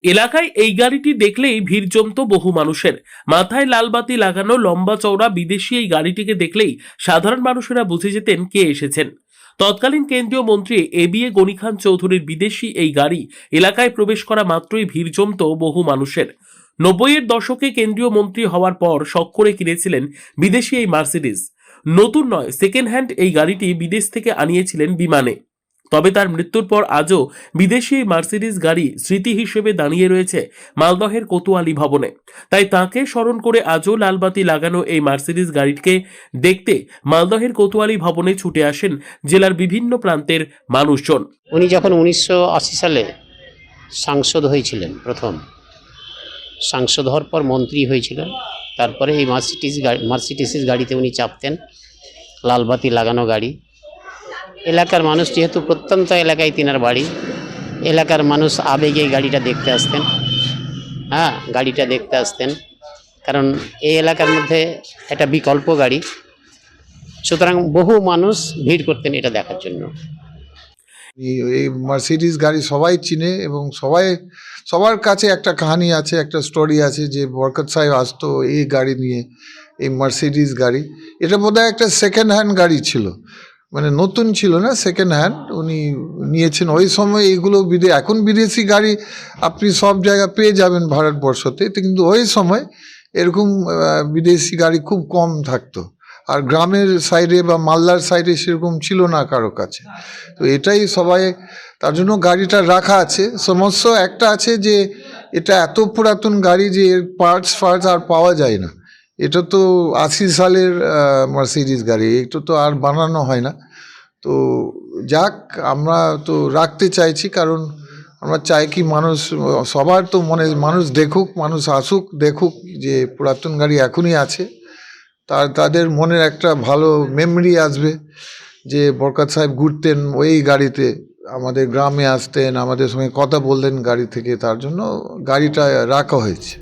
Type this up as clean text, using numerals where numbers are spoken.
এলাকায় এই গাড়িটি দেখলেই ভিড় জমতো বহু মানুষের। মাথায় লাল বাতি লাগানো লম্বা চওড়া বিদেশি এই গাড়িটিকে দেখলেই সাধারণ মানুষেরা বুঝে যেতেন কে এসেছেন। তৎকালীন কেন্দ্রীয় মন্ত্রী এ গনি খান চৌধুরীর বিদেশি এই গাড়ি এলাকায় প্রবেশ করা মাত্রই ভিড় জমতো বহু মানুষের। 90-এর দশকে কেন্দ্রীয় মন্ত্রী হওয়ার পর শখ করে কিনেছিলেন বিদেশি এই মার্সিডিজ। নতুন নয়, সেকেন্ড হ্যান্ড এই গাড়িটি বিদেশ থেকে আনিয়েছিলেন বিমানে। তবে তার মৃত্যুর পর আজও বিদেশি এই মার্সিডিজ গাড়ি স্মৃতি হিসেবে দাঁড়িয়ে রয়েছে মালদহের কোতোয়ালি ভবনে। তাই তাকে স্মরণ করে আজও লালবাতি লাগানো এই মার্সিডিজ গাড়িকে দেখতে মালদহের কোতোয়ালি ভবনে ছুটে আসেন জেলার বিভিন্ন প্রান্তের মানুষজন। উনি যখন 1980 সালে সাংসদ হয়েছিলেন, প্রথম সাংসদ হওয়ার পর মন্ত্রী হয়েছিলেন, তারপরে এই মার্সিডিজ গাড়িতে উনি চাপতেন, লালবাতি লাগানো গাড়ি। এলাকার মানুষ, যেহেতু প্রত্যন্ত এলাকায় তিনার বাড়ি, এলাকার মানুষ আবেগে এই গাড়িটা দেখতে আসতেন। গাড়িটা দেখতে আসতেন কারণ এই এলাকার মধ্যে একটা বিকল্প গাড়ি, সুতরাং বহু মানুষ ভিড় করতেন এটা দেখার জন্য। এই মার্সিডিজ গাড়ি সবাই চিনে এবং সবার কাছে একটা কাহিনী আছে, একটা স্টোরি আছে যে বরকত সাহেব আসতো এই গাড়ি নিয়ে, এই মার্সিডিজ গাড়ি। এটা বোধহয় একটা সেকেন্ড হ্যান্ড গাড়ি ছিল, মানে নতুন ছিল না, সেকেন্ড হ্যান্ড উনি নিয়েছেন ওই সময়। এইগুলো এখন বিদেশি গাড়ি আপনি সব জায়গায় পেয়ে যাবেন ভারতবর্ষতে, কিন্তু ওই সময় এরকম বিদেশি গাড়ি খুব কম থাকতো। আর গ্রামের সাইডে বা মালদার সাইডে সেরকম ছিল না কারো কাছে। তো এটাই সবাই, তার জন্য গাড়িটা রাখা আছে। সমস্যা একটা আছে যে এটা এত পুরাতন গাড়ি যে এর পার্টস আর পাওয়া যায় না। এটা তো 80 সালের মার্সিডিজ গাড়ি, এটা তো আর বানানো হয় না। তো যাক, আমরা তো রাখতে চাইছি, কারণ আমরা চাই কি সবার তো মানুষ দেখুক, মানুষ আসুক দেখুক যে পুরাতন গাড়ি এখনই আছে। তাদের মনের একটা ভালো মেমরি আসবে যে বরকত সাহেব ঘুরতেন ওই গাড়িতে, আমাদের গ্রামে আসতেন, আমাদের সঙ্গে কথা বলতেন গাড়ি থেকে। তার জন্য গাড়িটা রাখা হয়েছে।